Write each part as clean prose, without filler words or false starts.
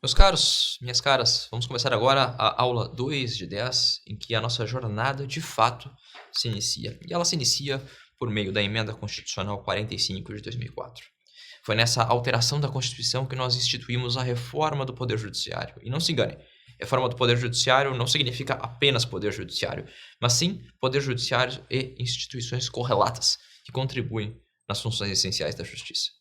Meus caros, minhas caras, vamos começar agora a aula 2 de 10, em que a nossa jornada de fato se inicia. E ela se inicia por meio da Emenda Constitucional 45 de 2004. Foi nessa alteração da Constituição que nós instituímos a reforma do Poder Judiciário. E não se engane, reforma do Poder Judiciário não significa apenas Poder Judiciário, mas sim Poder Judiciário e instituições correlatas que contribuem nas funções essenciais da Justiça.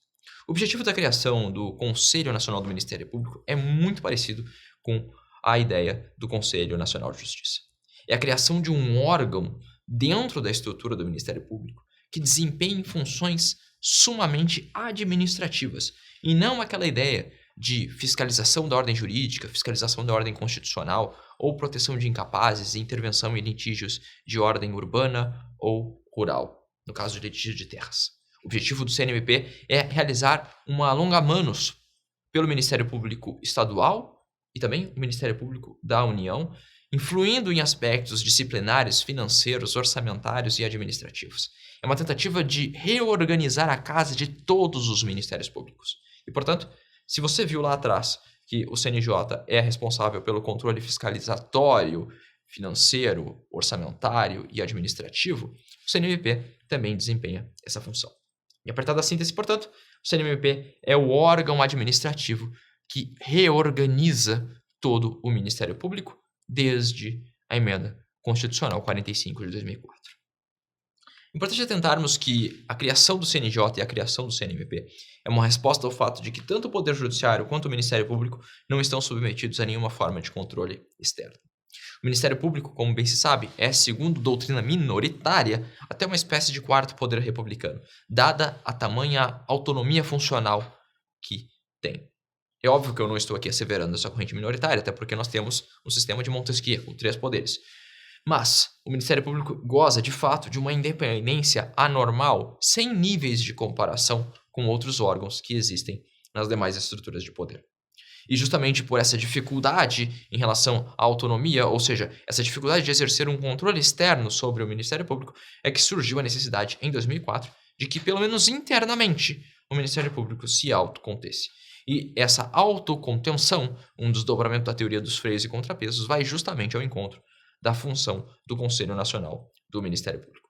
O objetivo da criação do Conselho Nacional do Ministério Público é muito parecido com a ideia do Conselho Nacional de Justiça. É a criação de um órgão dentro da estrutura do Ministério Público que desempenhe funções sumamente administrativas e não aquela ideia de fiscalização da ordem jurídica, fiscalização da ordem constitucional ou proteção de incapazes e intervenção em litígios de ordem urbana ou rural, no caso de litígio de terras. O objetivo do CNMP é realizar uma longa-manos pelo Ministério Público Estadual e também o Ministério Público da União, influindo em aspectos disciplinares, financeiros, orçamentários e administrativos. É uma tentativa de reorganizar a casa de todos os ministérios públicos. E, portanto, se você viu lá atrás que o CNJ é responsável pelo controle fiscalizatório, financeiro, orçamentário e administrativo, o CNMP também desempenha essa função. Em apertada síntese, portanto, o CNMP é o órgão administrativo que reorganiza todo o Ministério Público desde a Emenda Constitucional 45 de 2004. Importante atentarmos que a criação do CNJ e a criação do CNMP é uma resposta ao fato de que tanto o Poder Judiciário quanto o Ministério Público não estão submetidos a nenhuma forma de controle externo. O Ministério Público, como bem se sabe, é, segundo doutrina minoritária, até uma espécie de quarto poder republicano, dada a tamanha autonomia funcional que tem. É óbvio que eu não estou aqui asseverando essa corrente minoritária, até porque nós temos um sistema de Montesquieu, com 3 poderes. Mas o Ministério Público goza, de fato, de uma independência anormal, sem níveis de comparação com outros órgãos que existem nas demais estruturas de poder. E justamente por essa dificuldade em relação à autonomia, ou seja, essa dificuldade de exercer um controle externo sobre o Ministério Público, é que surgiu a necessidade, em 2004, de que, pelo menos internamente, o Ministério Público se autocontesse. E essa autocontenção, um desdobramento da teoria dos freios e contrapesos, vai justamente ao encontro da função do Conselho Nacional do Ministério Público.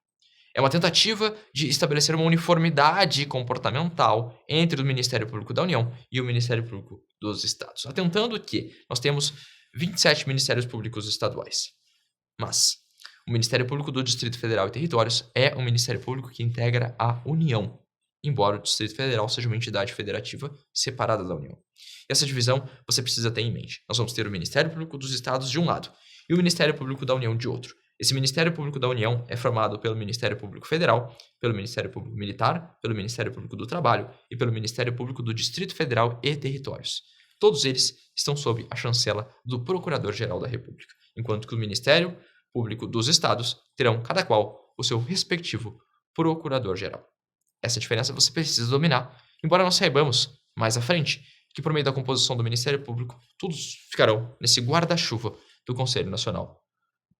É uma tentativa de estabelecer uma uniformidade comportamental entre o Ministério Público da União e o Ministério Público dos Estados, atentando que nós temos 27 Ministérios Públicos estaduais. Mas o Ministério Público do Distrito Federal e Territórios é um Ministério Público que integra a União, embora o Distrito Federal seja uma entidade federativa separada da União. E essa divisão você precisa ter em mente. Nós vamos ter o Ministério Público dos Estados de um lado e o Ministério Público da União de outro. Esse Ministério Público da União é formado pelo Ministério Público Federal, pelo Ministério Público Militar, pelo Ministério Público do Trabalho e pelo Ministério Público do Distrito Federal e Territórios. Todos eles estão sob a chancela do Procurador-Geral da República, enquanto que o Ministério Público dos Estados terão, cada qual, o seu respectivo Procurador-Geral. Essa diferença você precisa dominar, embora nós saibamos, mais à frente, que por meio da composição do Ministério Público, todos ficarão nesse guarda-chuva do Conselho Nacional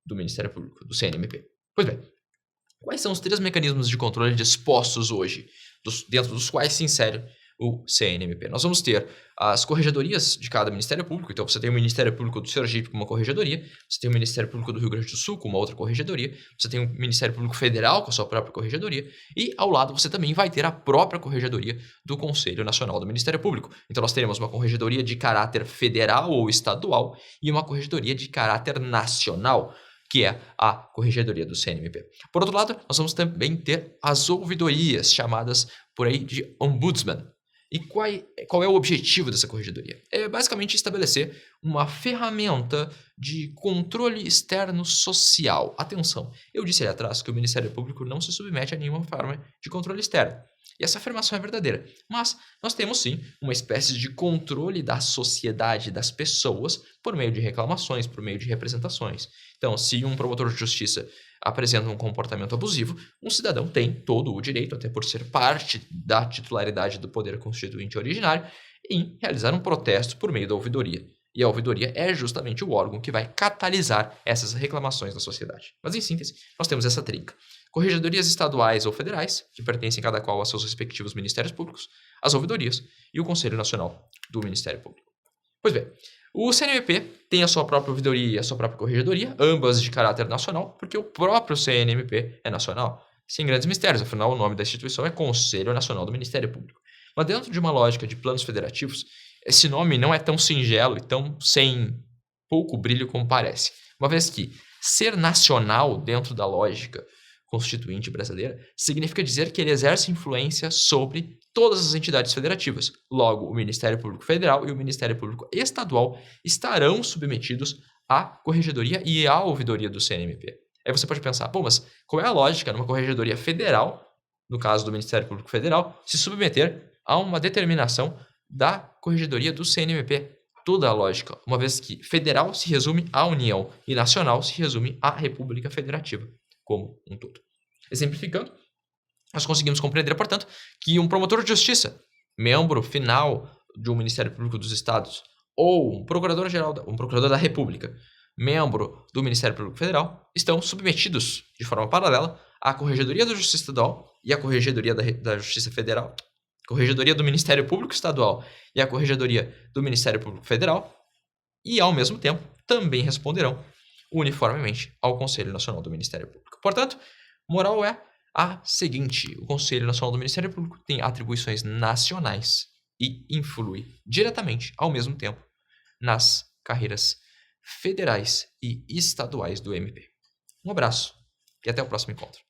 do Ministério Público, do CNMP. Pois bem, quais são os 3 mecanismos de controle dispostos hoje, dentro dos quais se insere o CNMP? Nós vamos ter as corregedorias de cada Ministério Público. Então, você tem o Ministério Público do Sergipe com uma corregedoria, você tem o Ministério Público do Rio Grande do Sul com uma outra corregedoria, você tem o Ministério Público Federal com a sua própria corregedoria, e ao lado você também vai ter a própria corregedoria do Conselho Nacional do Ministério Público. Então, nós teremos uma corregedoria de caráter federal ou estadual e uma corregedoria de caráter nacional, que é a corregedoria do CNMP. Por outro lado, nós vamos também ter as ouvidorias, chamadas por aí de ombudsman. E qual é o objetivo dessa corregedoria? É basicamente estabelecer uma ferramenta de controle externo social. Atenção, eu disse ali atrás que o Ministério Público não se submete a nenhuma forma de controle externo. E essa afirmação é verdadeira. Mas nós temos sim uma espécie de controle da sociedade, das pessoas, por meio de reclamações, por meio de representações. Então, se um promotor de justiça apresenta um comportamento abusivo, um cidadão tem todo o direito, até por ser parte da titularidade do poder constituinte originário, em realizar um protesto por meio da ouvidoria. E a ouvidoria é justamente o órgão que vai catalisar essas reclamações da sociedade. Mas, em síntese, nós temos essa trinca: corregedorias estaduais ou federais, que pertencem cada qual a seus respectivos ministérios públicos, as ouvidorias e o Conselho Nacional do Ministério Público. Pois bem, o CNMP tem a sua própria ouvidoria e a sua própria corregedoria, ambas de caráter nacional, porque o próprio CNMP é nacional. Sem grandes mistérios, afinal o nome da instituição é Conselho Nacional do Ministério Público. Mas dentro de uma lógica de planos federativos, esse nome não é tão singelo e tão sem pouco brilho como parece. Uma vez que ser nacional dentro da lógica constituinte brasileira significa dizer que ele exerce influência sobre todas as entidades federativas. Logo, o Ministério Público Federal e o Ministério Público Estadual estarão submetidos à corregedoria e à ouvidoria do CNMP. Aí você pode pensar, pô, mas qual é a lógica numa corregedoria federal, no caso do Ministério Público Federal, se submeter a uma determinação da corregedoria do CNMP? Toda a lógica, uma vez que federal se resume à União e nacional se resume à República Federativa como um todo. Exemplificando, nós conseguimos compreender, portanto, que um promotor de justiça, membro final de um Ministério Público dos Estados, ou um procurador-geral, um procurador da República, membro do Ministério Público Federal, estão submetidos de forma paralela à Corregedoria da Justiça Estadual e à Corregedoria da Justiça Federal, Corregedoria do Ministério Público Estadual e à Corregedoria do Ministério Público Federal, e, ao mesmo tempo, também responderão uniformemente ao Conselho Nacional do Ministério Público. Portanto, moral é a seguinte: o Conselho Nacional do Ministério Público tem atribuições nacionais e influi diretamente, ao mesmo tempo, nas carreiras federais e estaduais do MP. Um abraço e até o próximo encontro.